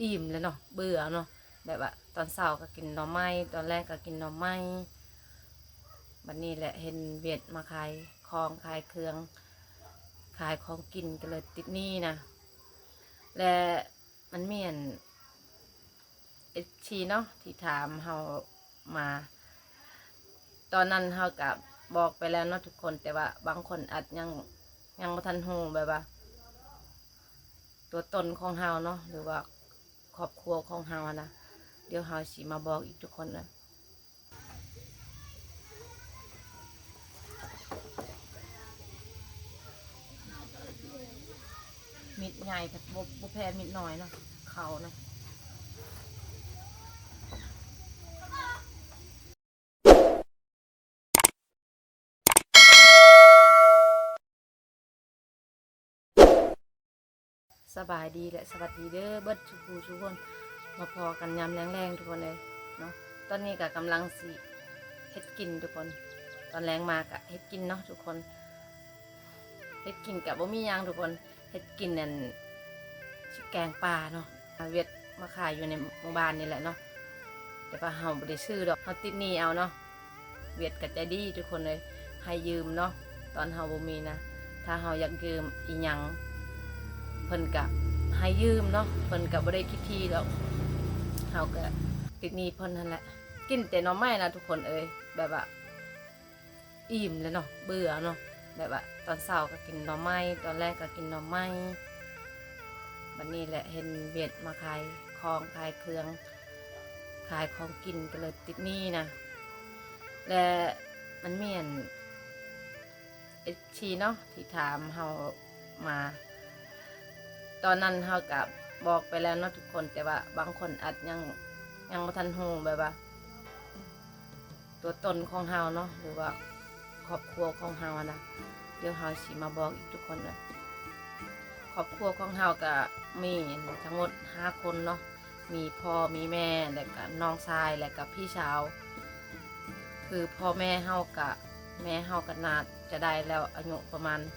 อิ่มแล้วเนาะเบื่อเนาะแบบว่าตอนเช้าก็กินหน่อไม้ตอนแรกก็กินหน่อไม้บัดนี้แหละเห็นเวียดมาขายของขายเครื่องขายของกินก็เลยติดหนี้นะและมันเมียนชีเนาะที่ถามเฮามา ตอนนั้นเฮากับบอกไปแล้วเนาะทุกคนแต่ว่าบางคนอาจยังบ่ทันฮู้แบบว่าตัวตนของเฮาเนาะหรือว่าครอบครัวของเฮานะเดี๋ยวเฮาสิมาบอกอีกทุกคนเลยมิดใหญ่กับบ่แพ้มิดน้อยเนาะเขานะสบายดีและสวัสดีเด้อเบิดทุกคนมาพอกันยามแรงๆทุกคนเลยเนาะตอนนี้ก็กำลังสิเฮ็ดกินทุกคนตอนแรงมากะเฮ็ดกินเนาะทุกคนเฮ็ดกินกับบ่มีหยังทุกคนเฮ็ดกินนั่นสิแกงปลาเนาะเวียดมาขายอยู่ในหมู่บ้านนี่แหละเนาะแต่ว่าเฮาบ่ได้ซื้อดอกเฮาติดหนี้เอาเนาะเวียดก็ใจดีทุกคนเลยให้ยืมเนาะตอนเฮาบ่มีนะถ้าเฮาอยากยืมอีหยังเพิ่นก็ให้ยืมเนาะเพิ่นก็บ่ได้คิดทีดอกเฮาก็ติดหนี้เพิ่นนั่นแหละกินแต่หน่อไม้นะทุกคนเอ้ยแบบว่าอิ่มแล้วเนาะเบื่อเนาะแบบว่าตอนเช้าก็กินหน่อไม้ตอนแรกก็กินหน่อไม้บัดนี้แหละเห็นเวียดมาขายของขายเครื่องขายของกินก็เลยติดหนี้นะและมันเมียนชีเนาะที่ถามเฮามา ตอนนั้นเฮากับบอกไปแล้วเนาะทุกคนแต่ว่าบางคนอาจยังบ่ทันฮู้แบบว่าตัวตนของเฮาเนาะหรือว่าครอบครัวของเฮานะเดี๋ยวเฮาสิมาบอกอีกทุกคนเลยครอบครัวของเฮาก็มีทั้งหมด5คนเนาะมีพ่อมีแม่และก็น้องชายและก็พี่สาวคือพ่อแม่เฮากับแม่เฮาก็น่าจะได้แล้วอายุประมาณ50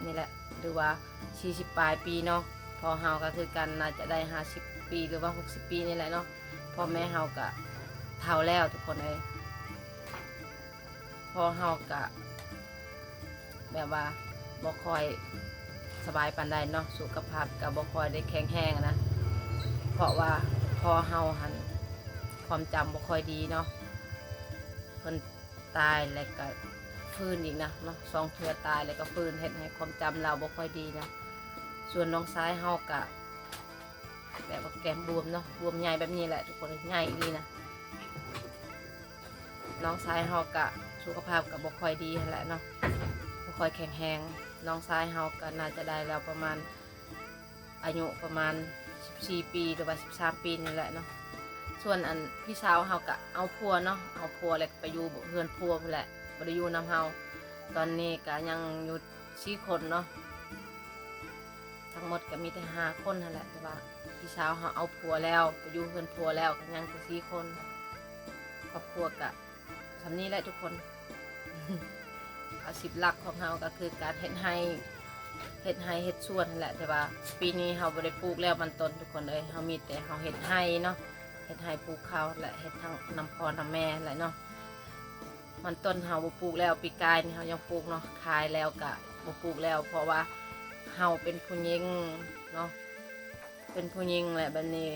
นี่แหละหรือว่า40ปลายปีเนาะพอเฮาก็คือกันน่าจะได้50ปีหรือว่า60ปีนี่แหละเนาะพ่อแม่เฮาก็เฒ่าแล้วทุกคนเลยพอเฮาก็แบบว่าบ่ค่อยสบายปานใดเนาะสุขภาพก็บ่ค่อยได้แข็งแรงนะเพราะว่าพอเฮาหันความจำบ่ค่อยดีเนาะเพิ่นตายแล้วก็ฟื้นอีกนะเนาะ2 เทื่อตายแล้วก็ฟื้นเฮ็ดให้ความจำเราบ่ค่อยดีนะส่วนน้องชายเฮาก็แบบว่าแก้มบวมเนาะบวมใหญ่แบบนี้แหละทุกคนใหญ่ดีนะน้องชายเฮาก็สุขภาพก็บ่ค่อยดีแหละเนาะบ่ค่อยแข็งแรงน้องชายเฮาก็น่าจะได้แล้วประมาณอายุประมาณ14ปีหรือว่า13ปีนี่แหละเนาะส่วนอันพี่สาวเฮาก็เอาผัวเนาะเอาผัวแล้วไปอยู่เฮือนผัวพุ่นแหละบ่ได้อยู่นำเฮาตอนนี้ก็ยังอยู่4 คนเนาะทั้งหมดก็มีแต่5 คนนั่นแหละแต่ว่าพี่สาวเฮาเอาผัวแล้วไปอยู่เฮือนผัวแล้วก็ยังแต่4 คนครอบครัวก็สำนี้แหละทุกคน อาชีพหลักของเฮาก็คือการเฮ็ดไร่เฮ็ดสวนนั่นแหละแต่ว่าปีนี้เฮาบ่ได้ปลูกแล้วมันต้นทุกคนเลยเฮามีแต่เฮาเฮ็ดไร่เนาะเฮ็ดไร่ปลูกข้าวและเฮ็ดทั้งน้ำพ่อน้ำแม่แหละเนาะมันต้นเฮาบ่ปลูกแล้วปีกายนี่เฮายังปลูกเนาะขายแล้วก็บ่ปลูกแล้วเพราะว่าเฮาเป็นผู้หญิงเนาะเป็นผู้หญิงแหละบัดนี้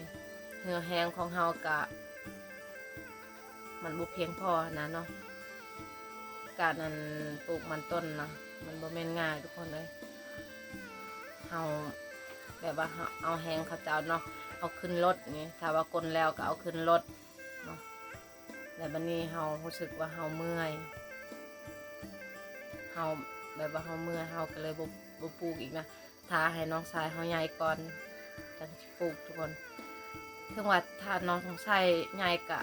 เหือแห้งของเฮาก็มันบ่เพียงพอนะเนาะการนั้นปลูกมันต้นนะมันบ่แม่นง่ายทุกคนเลยเฮาแบบว่าเอาแห้งเขาเจ้าเนาะเอาขึ้นรถนี่ถ้าว่ากลนแล้วก็เอาขึ้นรถเนาะแล้วบัดนี้เฮารู้สึกว่าเฮาเมื่อยเฮาแบบว่าเฮาเมื่อยเฮาก็เลยบ่ปลูกอีกนะถ้าให้น้องชายเฮาใหญ่ก่อนจังสิปลูกทุกคนถึงว่าถ้าน้องชายใหญ่ก็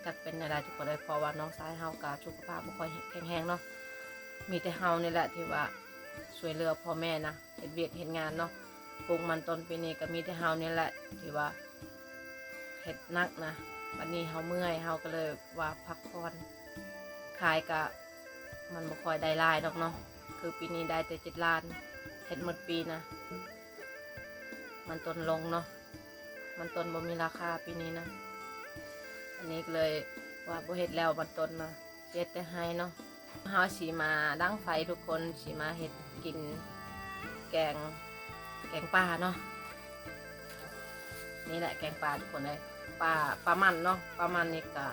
จะเป็นอะไรทุกคนเลยเพราะว่าน้องชายเฮาก็สุขภาพบ่ค่อยแข็งแรงเนาะมีแต่เฮานี่แหละที่ว่าช่วยเหลือพ่อแม่นะเฮ็ดเวียกเฮ็ดงานเนาะปลูกมันต้นปีนี้ก็มีแต่เฮานี่แหละที่ว่าเฮ็ดหนักนะวันนี้เฮาเมื่อยเฮาก็เลยว่าพักผ่อนขายก็มันบ่ค่อยได้รายดอกเนาะคือปีนี้ได้แต่7 ล้านเฮ็ดหมดปีนะ มันต้นลงเนาะมันต้นบ่มีราคาปีนี้นะอันนี้เลยว่าบ่เฮ็ดแล้วมันต้นนะเฮ็ดแต่ให้เนาะเฮาสิมาดังไฟทุกคนสิมาเฮ็ดกินแกงปลาเนาะนี่แหละแกงปลาทุกคนเลยปลามันเนาะปลามันนี่ก็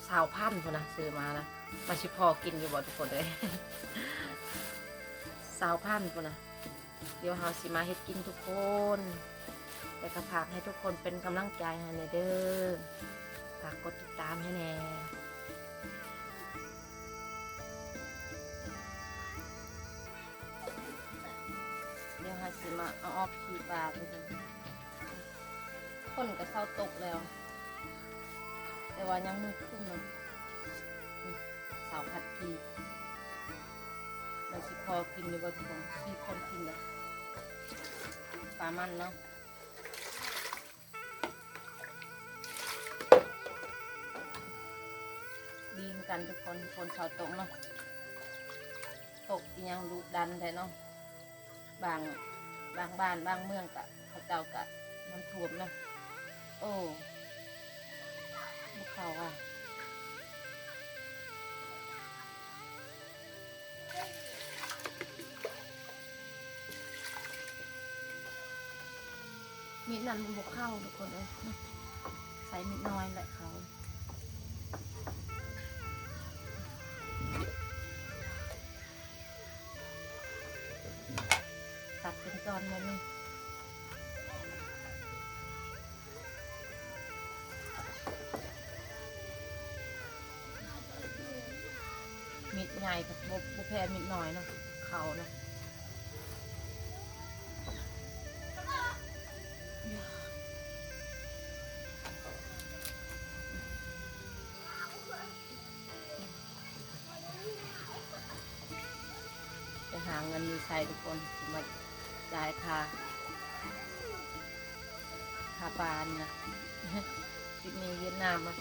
20,000พุ่นนะซื้อมานะมาสิพอกินอยู่บ่ทุกคนเลย20,000พุ่นนะเดี๋ยวเฮาสิมาเฮ็ดกินทุกคนแต่ก็ฝากให้ทุกคนเป็นกำลังใจให้เด้อฝากกดติดตามให้แน่เดี๋ยวเฮาสิมาเอาออกขี้ปลาทุกคนคนก็เศร้าตกแล้วแต่ว่ายังมืดขึ้นเนาะเสาผัดกีเราสิพอกินอยู่บ่ทุกคนที่คนกินเลยปลามันเนาะดีเหมือนกันทุกคนเสาตกเนาะตกยังดูดันได้เนาะบางบ้านบางเมืองกะเขาเจ้ากะมันท่วมเนาะโอ้พวกเขาอ่ะมีดนั้นมันบกเข้าทุกคนเลยใส่มิดน้อยแหละเขาตัดเป็นตอนมันนี่มิดใหญ่กับบุแพมิดน้อยเนาะเขาเนาะไปหาเงินมีใช้ทุกคนมาจ่ายค่าปลาเนี่ยนะที่มีเวียดนามอ่ะ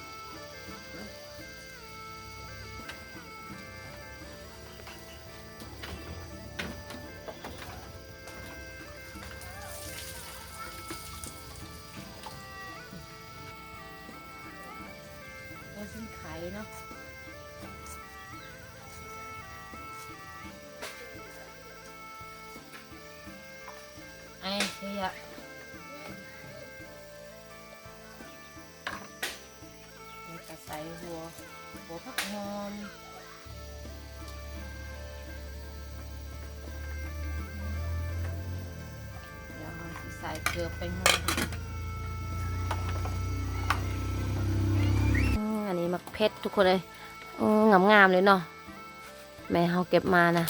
ซื้อไข่เนาะไอ้เฮียจะใส่หัวผักหอมเดี๋ยวเราใส่เกลือไปหน่อยอันนี้มักเพชรทุกคนเลยงามเลยเนาะแม่เขาเก็บมานะ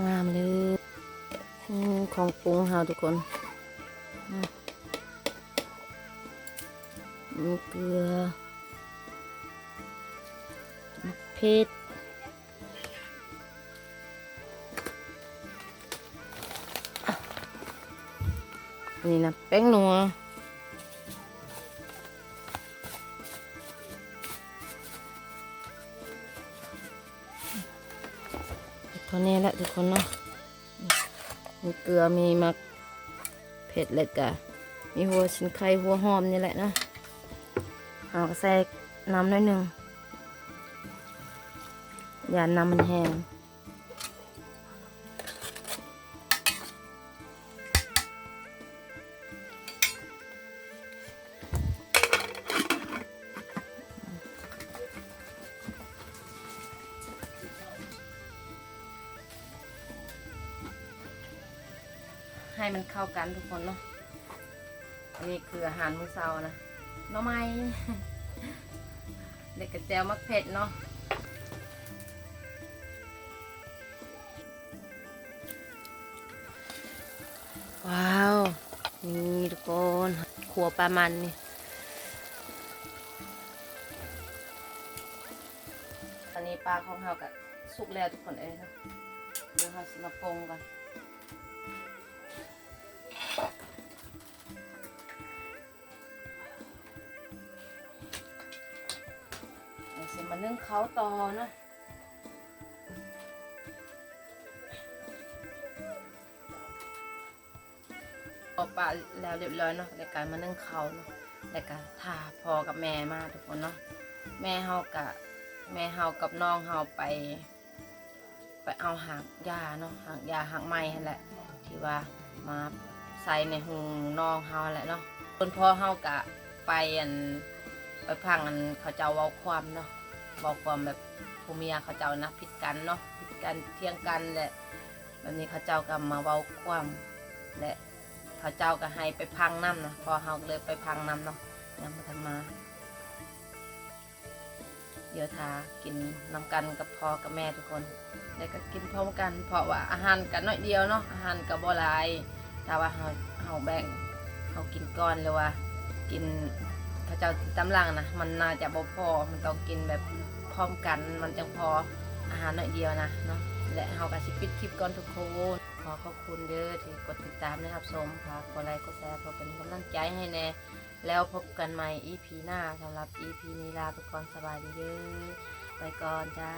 งามเลยของปรุงเขาทุกคนเกลือมักเพชรนี่นะแป้งนัวเท่านี้แหละทุกคนเนาะมีเกลือมีมักเผ็ดเลยกะมีหัวชินไข่หัวหอมนี่แหละนะเอาก็ใส่น้ำหน่อยหนึ่งอย่าน้ำมันแห้งให้มันเข้ากันทุกคนเนาะอันนี้คืออาหารมื้อเช้านะหน่อไม้เด็กกระเจียวมักเผ็ดเนาะว้าวนี่ทุกคนขัวปลามันนี่อันนี้ปลาของเรากับสุกแล้วทุกคนเองนะเดี๋ยวเราจะมาปรุงกันเสร็จมานึ่งเขาต่อนะ พอปะแล้วเรียบร้อยเนาะในการมานึ่งเขาวเนาะแล้วก็ท่าพ่อกับแม่มาทุกคนเนาะแม่เฮากับน้องเฮาไปเอาหางยาเนาะหางยาหางไม้นั่นแหละที่ว่ามาใส่ในหูน้องเฮาแหละเนาะคนพ่อเฮากะไปพังเขาเจ้าเว้าความเนาะเว้าความแบบผู้เมียเขาเจ้านะผิดกันเนาะผิดกันเที่ยงกันแหละแบบนี้เขาเจ้าก็มาเว้าความและเขาเจ้าก็ให้ไปพังน้ำนะพอเฮาเลยไปพังน้ำเนาะยังมาทันมาเดี๋ยวทากินน้ำกันกับพ่อกับแม่ทุกคนแล้วก็กินพร้อมกันเพราะว่าอาหารกันน้อยเดียวเนาะอาหารกับบ่หลายถ้าว่าเฮาแบ่งเฮากินก้อนหรือว่ากินเขาเจ้าตำลังนะมันน่าจะบ่พอมันต้องกินแบบพร้อมกันมันจังพออาหารน้อยเดียวนะเนาะและเฮาก็สิปิดคลิปก่อนทุกคนขอขอบคุณเด้อที่กดติดตามนะครับชมค่ะกดไลค์กดแชร์เพื่อเป็นกำลังใจให้แน่แล้วพบกันใหม่ EP หน้าสำหรับ EP นี้ลาไปก่อนสบายดีเด้อไปก่อนจ้า